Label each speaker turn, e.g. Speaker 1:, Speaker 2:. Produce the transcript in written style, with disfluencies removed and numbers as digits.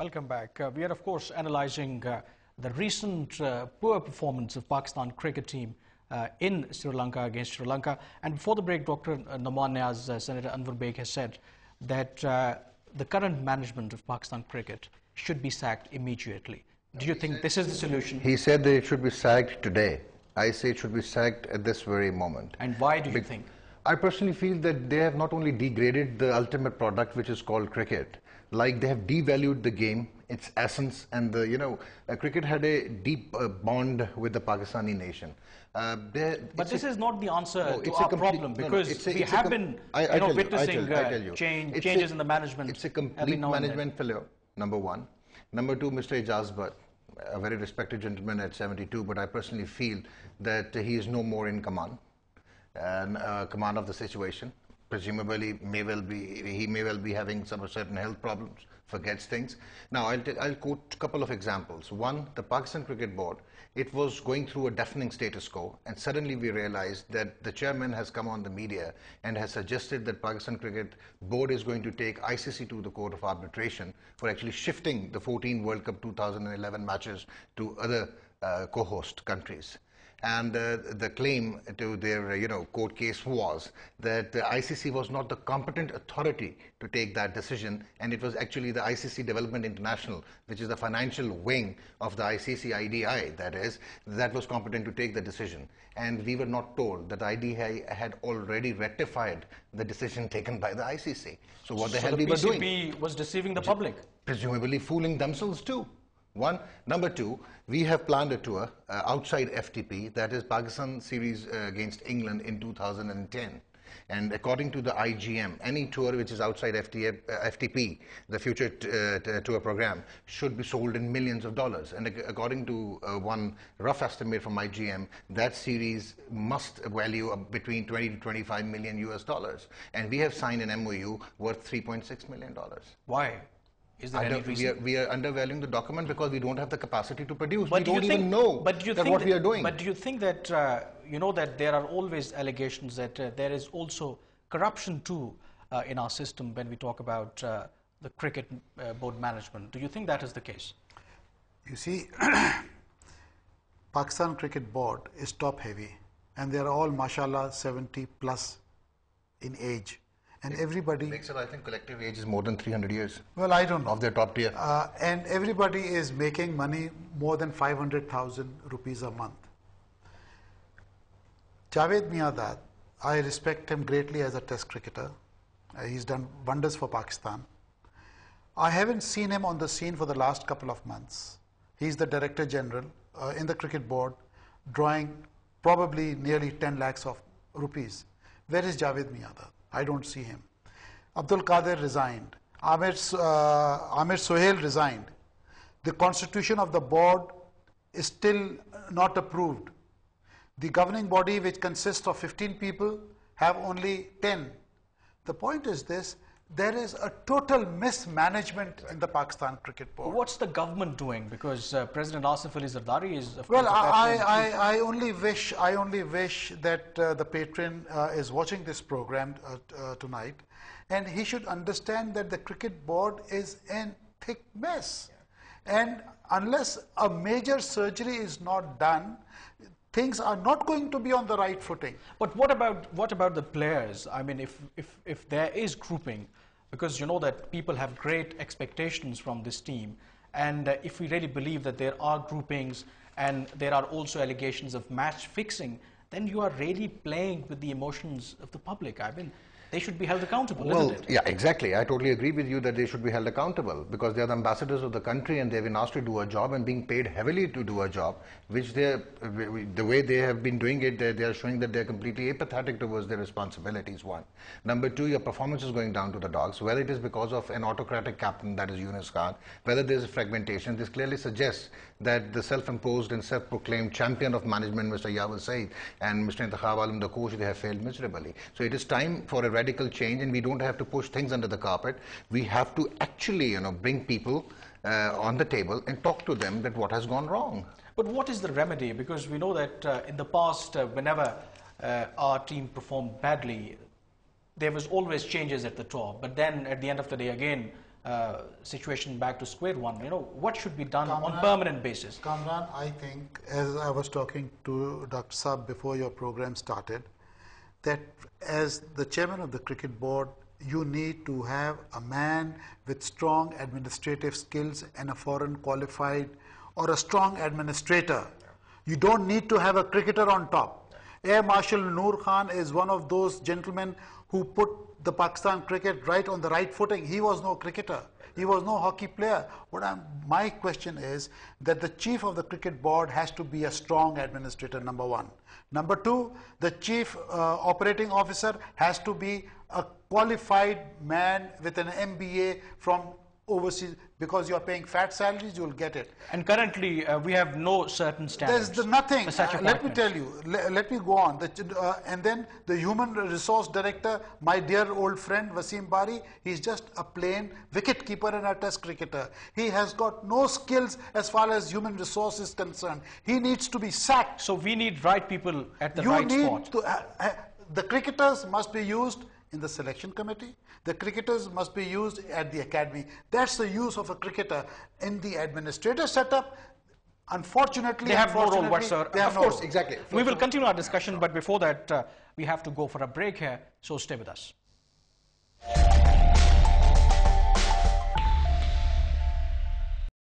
Speaker 1: Welcome back. We are, of course, analyzing the recent poor performance of Pakistan cricket team in Sri Lanka against Sri Lanka. And before the break, Dr. Nauman Niaz, Senator Anwar Beg has said that the current management of Pakistan cricket should be sacked immediately. Do you think this is the solution?
Speaker 2: He said that it should be sacked today. I say it should be sacked at this very moment.
Speaker 1: And why do you think?
Speaker 2: I personally feel that they have not only degraded the ultimate product, which is called cricket, like they have devalued the game, its essence, and cricket had a deep bond with the Pakistani nation.
Speaker 1: But this is not the answer to our problem, because we have been witnessing changes in the management.
Speaker 2: It's a complete management failure, number one. Number two, Mr. Ijaz Butt, a very respected gentleman at 72, but I personally feel that he is no more in command. Command of the situation. Presumably, he may well be having some certain health problems, forgets things. Now, I'll quote a couple of examples. One, the Pakistan Cricket Board, it was going through a deafening status quo, and suddenly we realized that the chairman has come on the media and has suggested that Pakistan Cricket Board is going to take ICC to the Court of Arbitration for actually shifting the 14 World Cup 2011 matches to other co-host countries. And the claim to their court case was that the ICC was not the competent authority to take that decision, and it was actually the ICC Development International, which is the financial wing of the ICC IDI, that was competent to take the decision. And we were not told that IDI had already rectified the decision taken by the ICC. So what the hell we were doing?
Speaker 1: The PCB was deceiving the public.
Speaker 2: Presumably fooling themselves too. One. Number two, we have planned a tour outside FTP, that is Pakistan series against England in 2010. And according to the IGM, any tour which is outside FTP, the future tour program, should be sold in millions of dollars. And according to one rough estimate from IGM, that series must value between 20 to 25 million US dollars. And we have signed an MOU worth $3.6 million.
Speaker 1: Why? Is there any reason?
Speaker 2: We are undervaluing the document because we don't have the capacity to produce. We don't even know what we are doing.
Speaker 1: But do you think that, that there are always allegations that there is also corruption too in our system when we talk about the cricket board management? Do you think that is the case?
Speaker 3: You see, Pakistan Cricket Board is top heavy, and they are all, mashallah, 70 plus in age. And everybody...
Speaker 2: I think collective age is more than 300 years.
Speaker 3: Well, I don't know.
Speaker 2: Of their top tier.
Speaker 3: And everybody is making money more than 500,000 rupees a month. Javed Miandad, I respect him greatly as a test cricketer. He's done wonders for Pakistan. I haven't seen him on the scene for the last couple of months. He's the Director General in the Cricket Board, drawing probably nearly 10 lakhs of rupees. Where is Javed Miandad? I don't see him. Abdul Qadir resigned. Amir Sohail resigned. The constitution of the board is still not approved. The governing body, which consists of 15 people, have only 10. The point is this: there is a total mismanagement in the Pakistan Cricket Board.
Speaker 1: What's the government doing? Because President Asif Ali Zardari is, of
Speaker 3: course,
Speaker 1: I
Speaker 3: only wish that the patron is watching this program tonight, and he should understand that the Cricket Board is in thick mess. And unless a major surgery is not done, things are not going to be on the right footing.
Speaker 1: But what about the players? I mean, if there is grouping, because you know that people have great expectations from this team, and if we really believe that there are groupings and there are also allegations of match fixing, then you are really playing with the emotions of the public. I mean, they should be held accountable, isn't it?
Speaker 2: Yeah, exactly. I totally agree with you that they should be held accountable because they are the ambassadors of the country and they've been asked to do a job and being paid heavily to do a job, which the way they have been doing it, they are showing that they're completely apathetic towards their responsibilities, one. Number two, your performance is going down to the dogs, whether it is because of an autocratic captain, that is Yunus Khan, whether there's a fragmentation. This clearly suggests that the self-imposed and self-proclaimed champion of management, Mr. Yawaz Saeed, and Mr. Intikhab Alam, the coach, they have failed miserably. So it is time for a radical change, and we don't have to push things under the carpet. We have to actually, bring people on the table and talk to them that what has gone wrong.
Speaker 1: But what is the remedy? Because we know that in the past, whenever our team performed badly, there was always changes at the top. But then at the end of the day, again, situation back to square one? You know, what should be done on permanent basis?
Speaker 3: Kamran, I think, as I was talking to Dr. Saab before your program started, that as the chairman of the cricket board, you need to have a man with strong administrative skills and a foreign qualified or a strong administrator. You don't need to have a cricketer on top. Air Marshal Noor Khan is one of those gentlemen who put the Pakistan cricket right on the right footing. He was no cricketer. He was no hockey player. My question is that the chief of the cricket board has to be a strong administrator, number one. Number two, the chief operating officer has to be a qualified man with an MBA from overseas, because you are paying fat salaries, you will get it.
Speaker 1: And currently, we have no certain standards.
Speaker 3: There's nothing.
Speaker 1: For such
Speaker 3: Let me tell you. Let me go on. And then the human resource director, my dear old friend Wasim Bari, he's just a plain wicket keeper and a test cricketer. He has got no skills as far as human resource is concerned. He needs to be sacked.
Speaker 1: So we need right people at the right spot.
Speaker 3: The cricketers must be used in the selection committee. The cricketers must be used at the academy. That's the use of a cricketer. In the administrator setup, unfortunately,
Speaker 1: they have no role whatsoever.
Speaker 2: Of course, exactly.
Speaker 1: We will continue our discussion, but before that, we have to go for a break here, so stay with us.